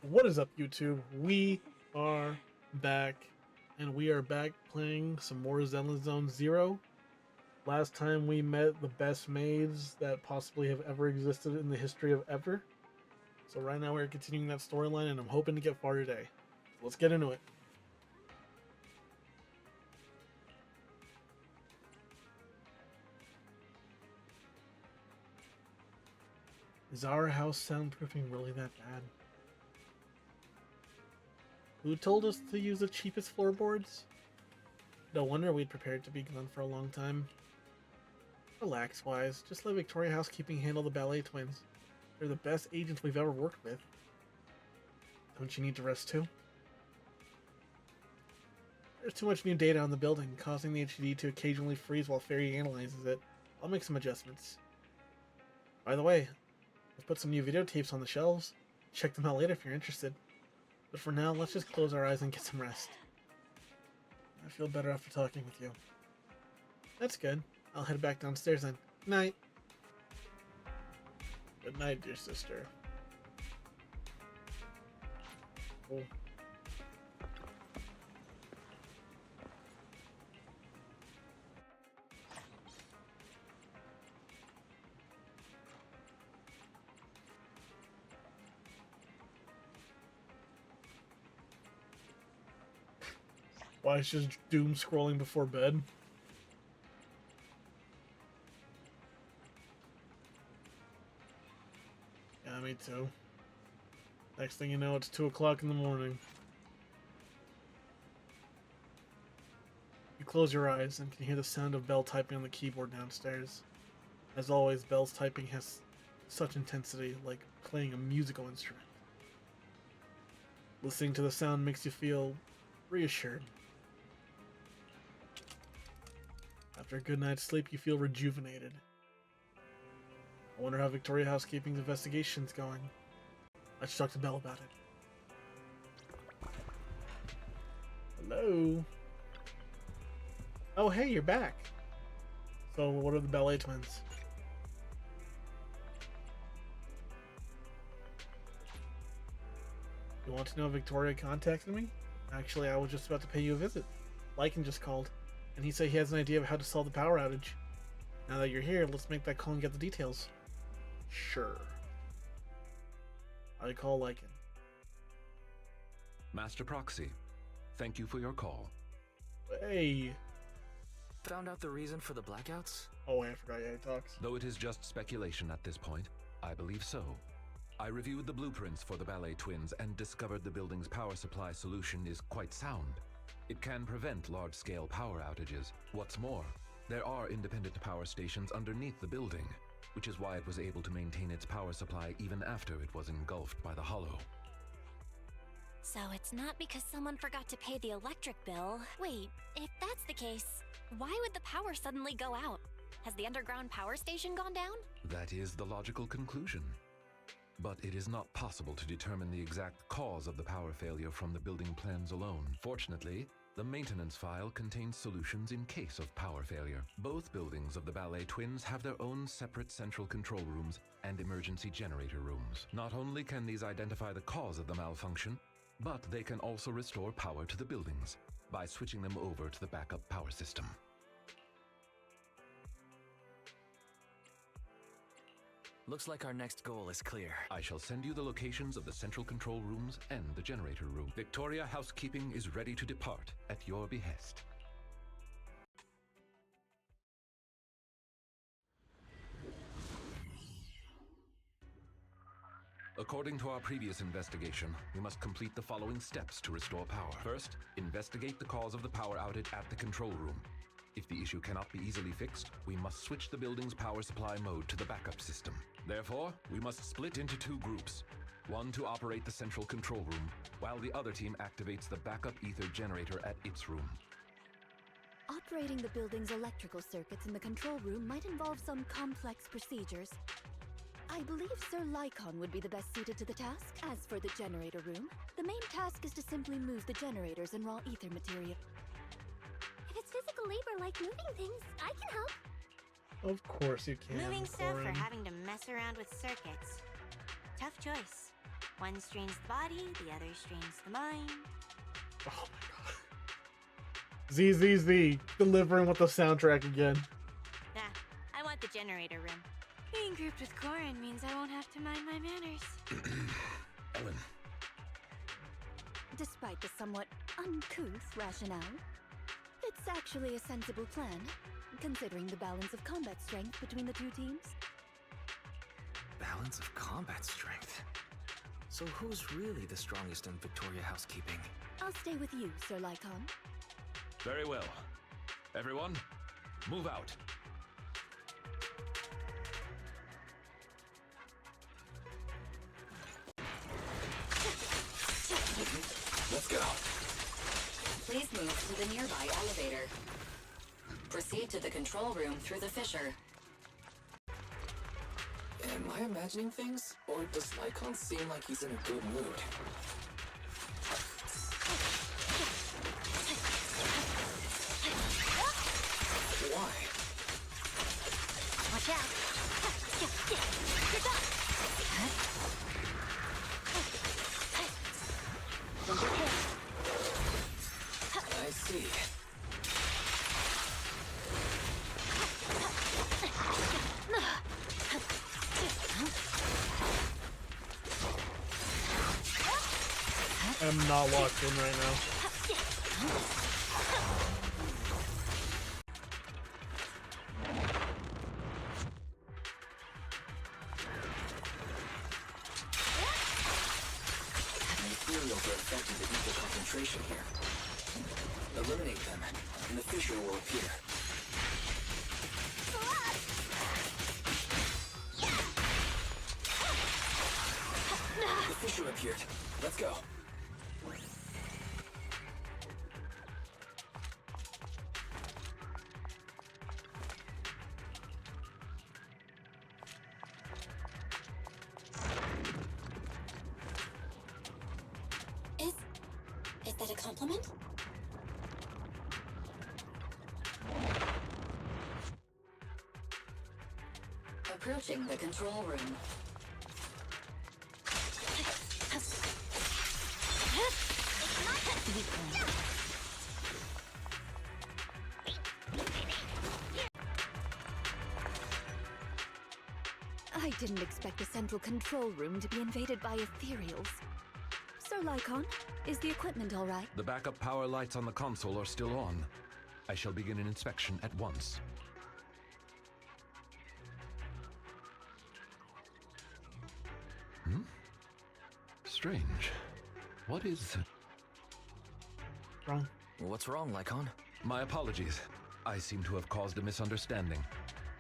What is up, YouTube? We are back, and we are back playing some more Zenless Zone Zero. Last time we met the best maids that possibly have ever existed in the history of ever. So right now we're continuing that storyline, and I'm hoping to get far today. So let's get into it. Is our house soundproofing really that bad? Who told us to use the cheapest floorboards? No wonder we'd prepared to be gone for a long time. Relax, Wise. Just let Victoria Housekeeping handle the ballet twins. They're the best agents we've ever worked with. Don't you need to rest too? There's too much new data on the building, causing the HDD to occasionally freeze while Fairy analyzes it. I'll make some adjustments. By the way, I've put some new videotapes on the shelves. Check them out later if you're interested. But for now, let's just close our eyes and get some rest. I feel better after talking with you. That's good. I'll head back downstairs then. Good night. Good night, dear sister. Cool. Why is just doom scrolling before bed? Yeah, me too. Next thing you know, it's 2 o'clock in the morning. You close your eyes and can hear the sound of Belle typing on the keyboard downstairs. As always, Belle's typing has such intensity, like playing a musical instrument. Listening to the sound makes you feel reassured. After a good night's sleep, you feel rejuvenated. I wonder how Victoria Housekeeping's investigation's going. I should talk to Belle about it. Hello? Oh, hey, you're back. So, what are the ballet twins? You want to know if Victoria contacted me? Actually, I was just about to pay you a visit. Lycan just called, and he said he has an idea of how to solve the power outage. Now that you're here, let's make that call and get the details. Sure. I call Lycan. Master Proxy, thank you for your call. Hey. Found out the reason for the blackouts? Oh, I forgot how he talks. Though it is just speculation at this point, I believe so. I reviewed the blueprints for the ballet twins and discovered the building's power supply solution is quite sound. It can prevent large-scale power outages. What's more, there are independent power stations underneath the building, which is why it was able to maintain its power supply even after it was engulfed by the hollow. So it's not because someone forgot to pay the electric bill. Wait, if that's the case, why would the power suddenly go out? Has the underground power station gone down? That is the logical conclusion. But it is not possible to determine the exact cause of the power failure from the building plans alone. Fortunately, the maintenance file contains solutions in case of power failure. Both buildings of the ballet twins have their own separate central control rooms and emergency generator rooms. Not only can these identify the cause of the malfunction, but they can also restore power to the buildings by switching them over to the backup power system. Looks like our next goal is clear. I shall send you the locations of the central control rooms and the generator room. Victoria Housekeeping is ready to depart at your behest. According to our previous investigation, we must complete the following steps to restore power. First, investigate the cause of the power outage at the control room. If the issue cannot be easily fixed, we must switch the building's power supply mode to the backup system. Therefore, we must split into 2 groups. One to operate the central control room, while the other team activates the backup ether generator at its room. Operating the building's electrical circuits in the control room might involve some complex procedures. I believe Sir Lycan would be the best suited to the task. As for the generator room, the main task is to simply move the generators and raw ether material. If it's physical labor like moving things, I can help. Of course you can. Moving stuff Corin. or having to mess around with circuits. Tough choice. One strains the body, the other strains the mind. Oh my god. ZZZ delivering with the soundtrack again. Nah, I want the generator room. Being grouped with Corin means I won't have to mind my manners. Ellen, Despite the somewhat uncouth rationale, it's actually a sensible plan, considering the balance of combat strength between the two teams. Balance of combat strength. So who's really the strongest in Victoria housekeeping? I'll stay with you, Sir Lycon. very well. Everyone, move out. Let's go. Please move to the nearby elevator. Proceed to the control room through the fissure. Am I imagining things? Or does Lycon seem like he's in a good mood? Why? Watch out! Get up! I see. I'm not locked in right now. Materials are affecting the ether concentration here. Eliminate them, and the fissure will appear. The fissure appeared. Let's go. Is that a compliment? Approaching the control room. I didn't expect the central control room to be invaded by ethereals. Sir Lycon, is the equipment all right? The backup power lights on the console are still on. I shall begin an inspection at once. Strange. What is... Wrong. What's wrong, Lycon? My apologies. I seem to have caused a misunderstanding.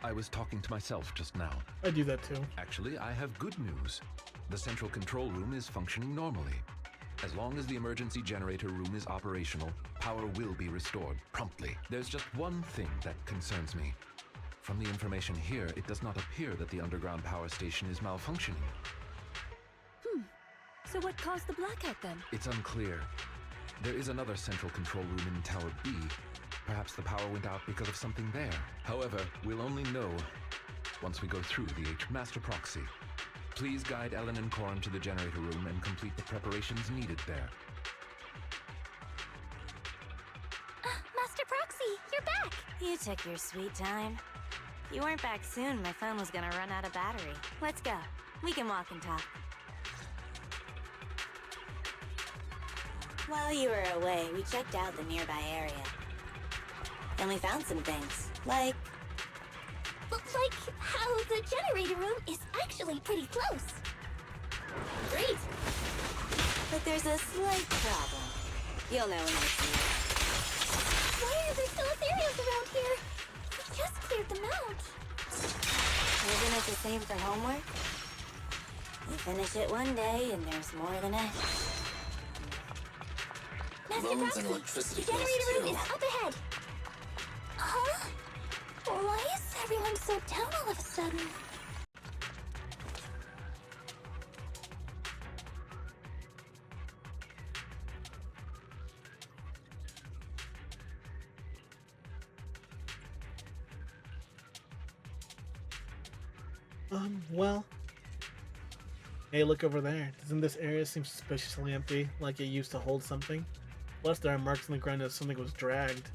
I was talking to myself just now. I do that too. Actually, I have good news. The central control room is functioning normally. As long as the emergency generator room is operational, power will be restored promptly. There's just one thing that concerns me. From the information here, it does not appear that the underground power station is malfunctioning. So what caused the blackout then? It's unclear. There is another central control room in Tower B. Perhaps the power went out because of something there. However, we'll only know once we go through the Master Proxy. Please guide Ellen and Corin to the generator room and complete the preparations needed there. Master Proxy, you're back! You took your sweet time. If you weren't back soon, my phone was gonna run out of battery. Let's go. We can walk and talk. While you were away, we checked out the nearby area. And we found some things, like how the generator room is actually pretty close. Great! But there's a slight problem. You'll know when you see it. Why are there still ethereals around here? We just cleared them out. Isn't it the same for homework? You finish it one day and there's more the next. Master Loads Proxy, and electricity the bills, generator room too. is up ahead. Huh? Why is everyone so down all of a sudden? Well, Hey, look over there. Doesn't this area seem suspiciously empty, like it used to hold something? Plus, there are marks on the ground as something was dragged.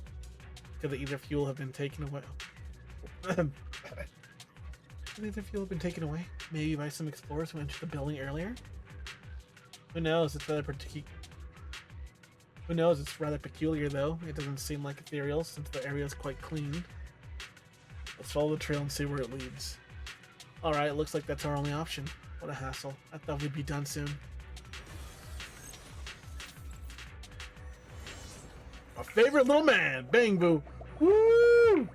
Could either fuel have been taken away? Could either fuel have been taken away? Maybe by some explorers who entered the building earlier? Who knows? It's rather Who knows? It's rather peculiar, though. It doesn't seem like ethereal, since the area is quite clean. Let's follow the trail and see where it leads. Alright, looks like that's our only option. What a hassle. I thought we'd be done soon. My favorite little man, Bang Boo. Woo!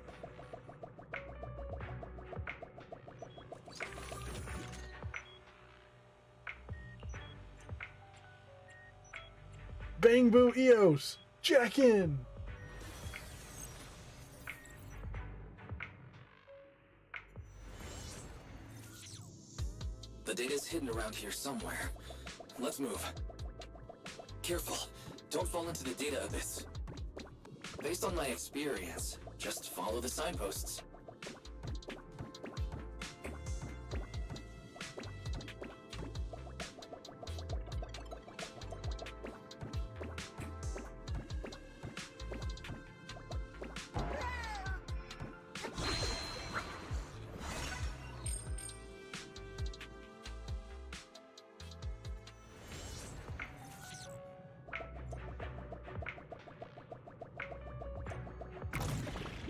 Bang Boo Eos, jack in. The data's hidden around here somewhere. Let's move. Careful. Don't fall into the data abyss. Based on my experience, just follow the signposts.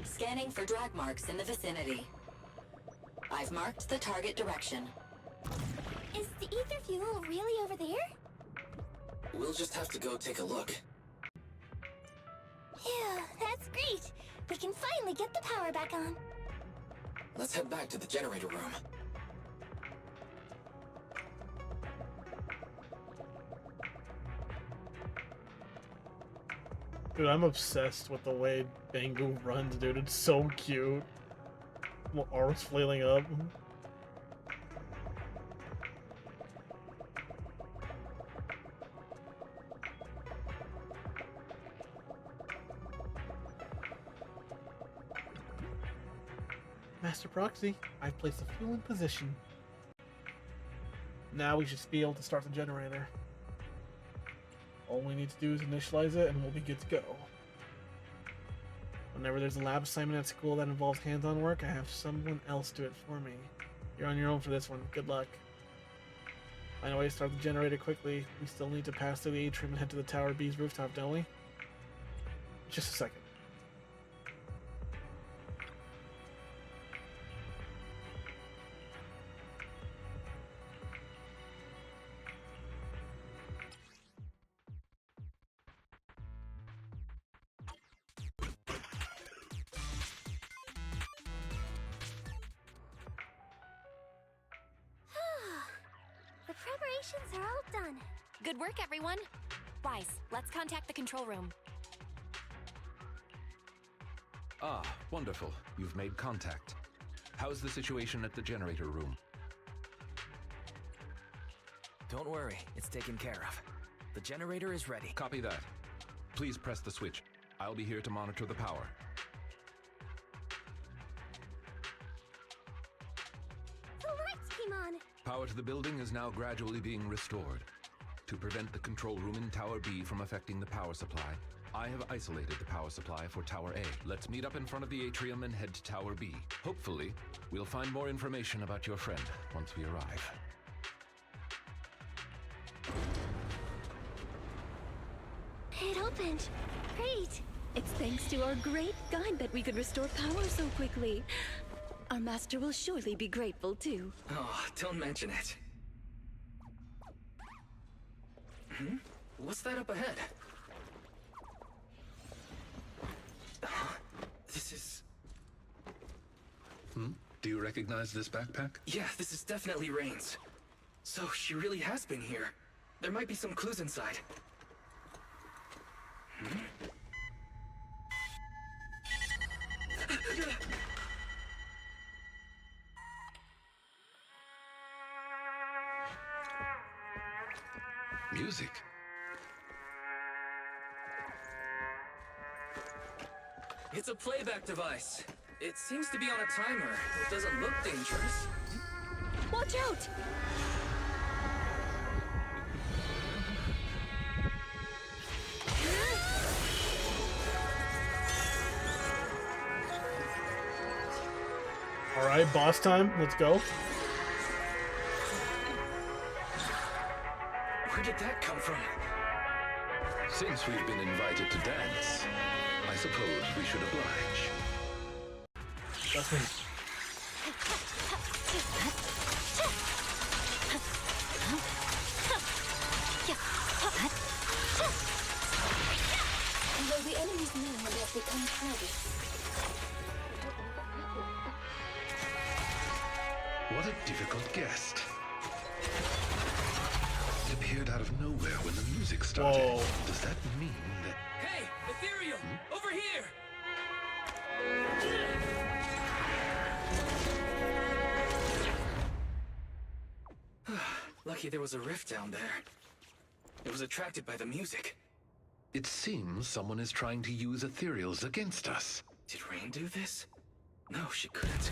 Scanning for drag marks in the vicinity. I've marked the target direction. Is the ether fuel really over there? We'll just have to go take a look. Yeah, that's great. We can finally get the power back on. Let's head back to the generator room. Dude, I'm obsessed with the way Bangu runs, dude. It's so cute. Arms flailing up. Master Proxy, I've placed the fuel in position. Now we should be able to start the generator. All we need to do is initialize it and we'll be good to go. Whenever there's a lab assignment at school that involves hands-on work, I have someone else do it for me. You're on your own for this one. Good luck. Find a way to start the generator quickly. We still need to pass through the atrium and head to the Tower B's rooftop, don't we? Just a second. The preparations are all done. Good work, everyone. Bryce, let's contact the control room. Ah, wonderful. You've made contact. How's the situation at the generator room? Don't worry, it's taken care of. The generator is ready. Copy that. Please press the switch. I'll be here to monitor the power. The lights came on. Power to the building is now gradually being restored. To prevent the control room in Tower B from affecting the power supply, I have isolated the power supply for Tower A. Let's meet up in front of the atrium and head to Tower B. Hopefully, we'll find more information about your friend once we arrive. It opened. Great. It's thanks to our great guide that we could restore power so quickly. Our master will surely be grateful, too. Oh, don't mention it. What's that up ahead? This is... Do you recognize this backpack? Yeah, this is definitely Rain's. So she really has been here. There might be some clues inside. Music. It's a playback device. It seems to be on a timer. It doesn't look dangerous. Watch out! Alright, boss time. Let's go. Where did that come from? Since we've been invited to dance, I suppose we should oblige. That's me. Though the enemy's name has become crowded. What a difficult guest. It appeared out of nowhere when the music started. Whoa. Does that mean that... Hey, Ethereal! Over here! Lucky there was a rift down there. It was attracted by the music. It seems someone is trying to use ethereals against us. Did Rain do this? No, she couldn't.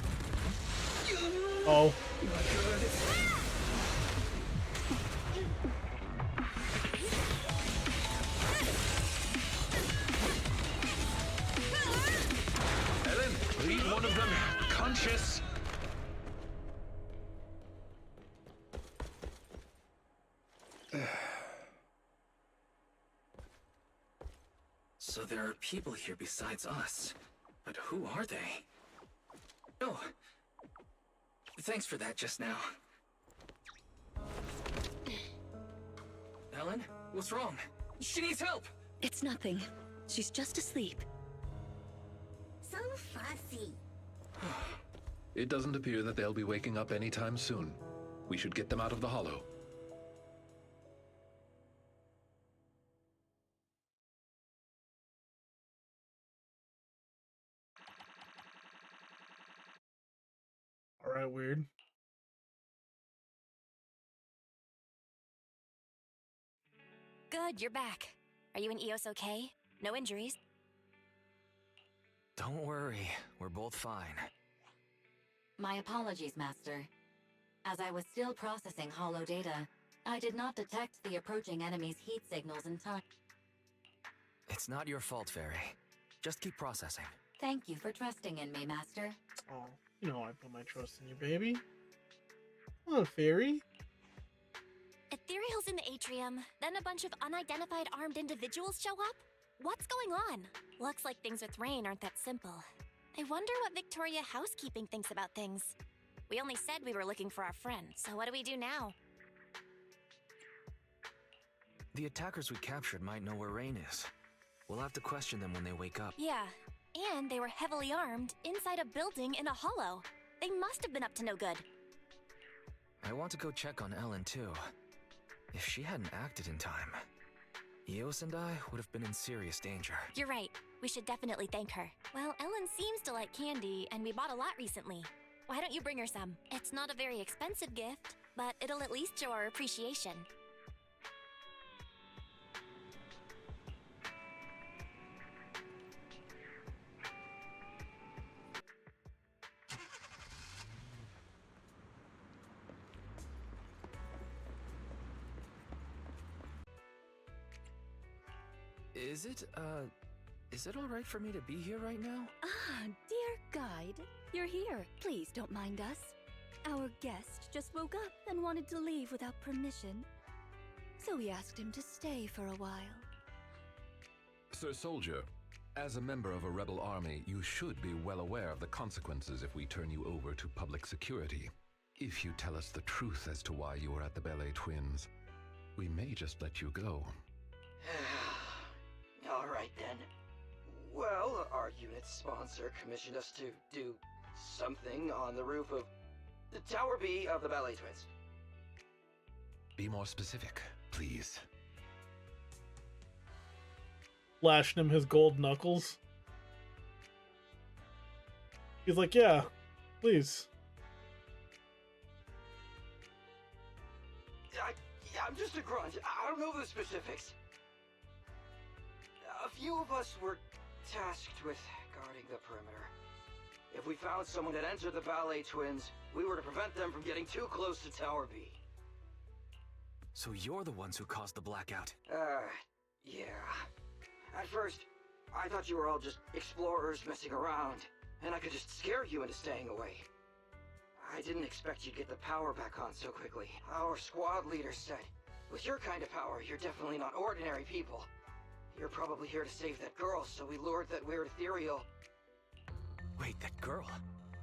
Oh. Ellen, leave one of them conscious. So there are people here besides us. But who are they? Oh. Thanks for that just now. Ellen, what's wrong? She needs help! It's nothing. She's just asleep. So fussy. It doesn't appear that they'll be waking up anytime soon. We should get them out of the hollow. Alright, weird. Good, you're back. Are you and Eos okay? No injuries? Don't worry, we're both fine. My apologies, Master. As I was still processing hollow data, I did not detect the approaching enemy's heat signals in time. It's not your fault, Fairy. Just keep processing. Thank you for trusting in me, Master. Oh, you know I put my trust in you, baby. Come on, Fairy. Ethereal's in the atrium, then a bunch of unidentified armed individuals show up? What's going on? Looks like things with Rain aren't that simple. I wonder what Victoria Housekeeping thinks about things. We only said we were looking for our friend, so what do we do now? The attackers we captured might know where Rain is. We'll have to question them when they wake up. Yeah, and they were heavily armed inside a building in a hollow. They must have been up to no good. I want to go check on Ellen, too. If she hadn't acted in time, Eos and I would have been in serious danger. You're right. We should definitely thank her. Well, Ellen seems to like candy, and we bought a lot recently. Why don't you bring her some? It's not a very expensive gift, but it'll at least show our appreciation. Is it all right for me to be here right now? Ah, dear guide. You're here. Please don't mind us. Our guest just woke up and wanted to leave without permission. So we asked him to stay for a while. Sir Soldier, as a member of a rebel army, you should be well aware of the consequences if we turn you over to public security. If you tell us the truth as to why you were at the Ballet Twins, we may just let you go. All right then. Well, our unit's sponsor commissioned us to do something on the roof of the Tower B of the Ballet Twins. Be more specific, please. Flashing him his gold knuckles. He's like, yeah, please. I'm just a grunt. I don't know the specifics. A few of us were tasked with guarding the perimeter. If we found someone that entered the Ballet Twins, we were to prevent them from getting too close to Tower B. So you're the ones who caused the blackout? Yeah. At first, I thought you were all just explorers messing around, and I could just scare you into staying away. I didn't expect you'd get the power back on so quickly. Our squad leader said, with your kind of power, you're definitely not ordinary people. You're probably here to save that girl, so we lured that weird ethereal. Wait, that girl?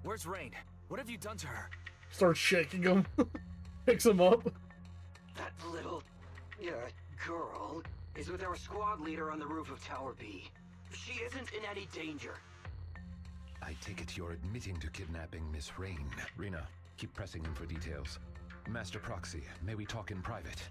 Where's Rain? What have you done to her? Starts shaking him. Picks him up. That little, girl is with our squad leader on the roof of Tower B. She isn't in any danger. I take it you're admitting to kidnapping Miss Rain. Rena, keep pressing him for details. Master Proxy, may we talk in private?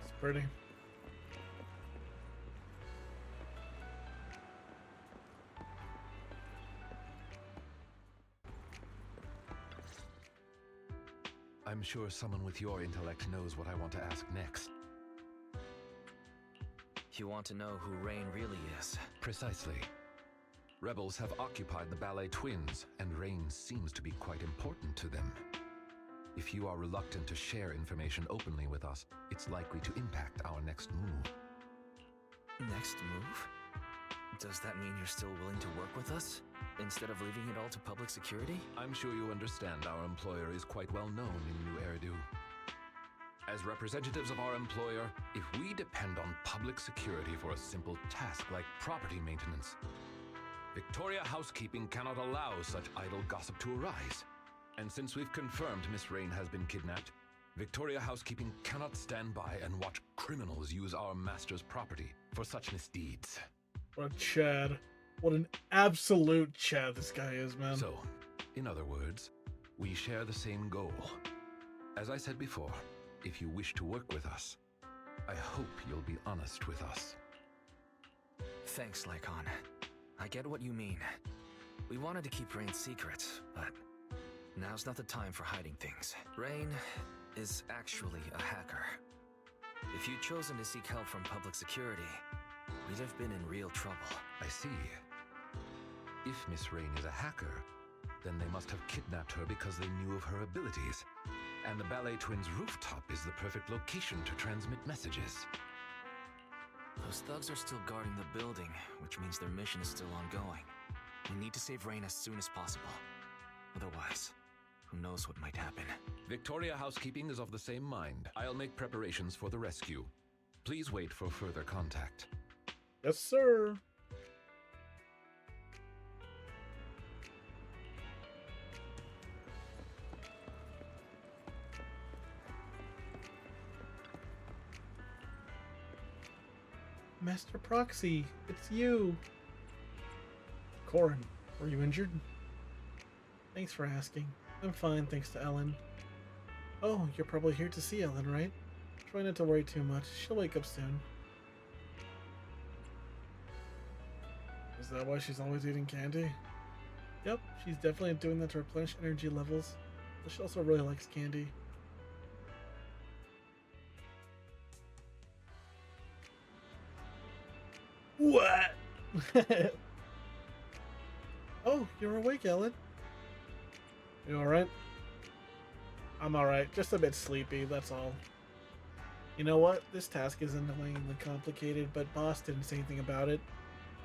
It's pretty. I'm sure someone with your intellect knows what I want to ask next. You want to know who Rain really is? Precisely. Rebels have occupied the ballet twins, and Rain seems to be quite important to them. If you are reluctant to share information openly with us, it's likely to impact our next move. Next move? Does that mean you're still willing to work with us? Instead of leaving it all to public security? I'm sure you understand our employer is quite well known in New Eridu. As representatives of our employer, if we depend on public security for a simple task like property maintenance, Victoria Housekeeping cannot allow such idle gossip to arise. And since we've confirmed Miss Rain has been kidnapped, Victoria Housekeeping cannot stand by and watch criminals use our master's property for such misdeeds. What a Chad. What an absolute Chad this guy is, man. So, in other words, we share the same goal. As I said before, if you wish to work with us, I hope you'll be honest with us. Thanks, Lycon. I get what you mean. We wanted to keep Rain secret, but now's not the time for hiding things. Rain is actually a hacker. If you'd chosen to seek help from public security, we'd have been in real trouble. I see. If Miss Rain is a hacker, then they must have kidnapped her because they knew of her abilities. And the Ballet Twins' rooftop is the perfect location to transmit messages. Those thugs are still guarding the building, which means their mission is still ongoing. We need to save Rain as soon as possible. Otherwise, who knows what might happen. Victoria Housekeeping is of the same mind. I'll make preparations for the rescue. Please wait for further contact. Yes, sir. Master Proxy, it's you. Corin, were you injured? Thanks for asking. I'm fine, thanks to Ellen. Oh, you're probably here to see Ellen, right? Try not to worry too much. She'll wake up soon. Is that why she's always eating candy? Yep, she's definitely doing that to replenish energy levels. But she also really likes candy. What? Oh, you're awake, Ellen. You alright? I'm alright, just a bit sleepy, that's all. You know what? This task is annoyingly complicated, but boss didn't say anything about it.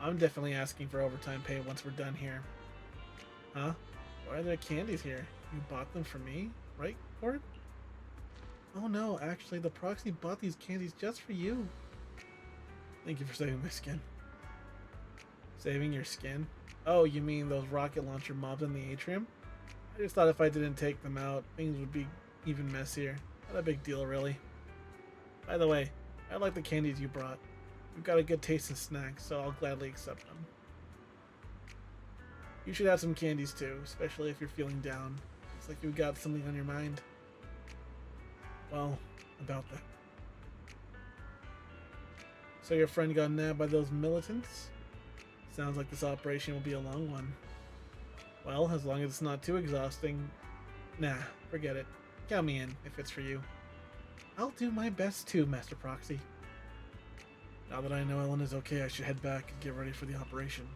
I'm definitely asking for overtime pay once we're done here. Huh? Why are there candies here? You bought them for me? Right, Corin? Oh no, actually, the proxy bought these candies just for you. Thank you for saving my skin. Saving your skin? Oh, you mean those rocket launcher mobs in the atrium? I just thought if I didn't take them out, things would be even messier. Not a big deal, really. By the way, I like the candies you brought. You've got a good taste in snacks, so I'll gladly accept them. You should have some candies too, especially if you're feeling down. It's like you've got something on your mind. Well, about that. So your friend got nabbed by those militants? Sounds like this operation will be a long one. Well, as long as it's not too exhausting. Nah, forget it. Count me in, if it's for you. I'll do my best too, Master Proxy. Now that I know Ellen is okay, I should head back and get ready for the operation.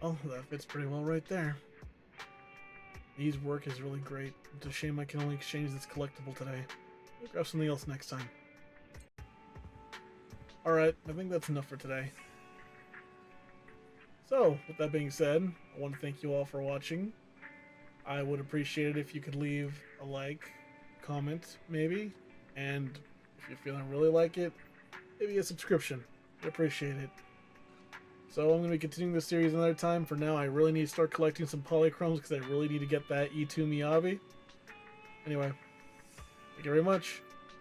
Oh, that fits pretty well right there. These work is really great. It's a shame I can only exchange this collectible today. I'll grab something else next time. Alright, I think that's enough for today. So, with that being said, I want to thank you all for watching. I would appreciate it if you could leave a like, comment, maybe, and if you're feeling really like it, maybe a subscription. I'd appreciate it. So I'm going to be continuing this series another time. For now, I really need to start collecting some polychromes because I really need to get that E2 Miyabi. Anyway, thank you very much.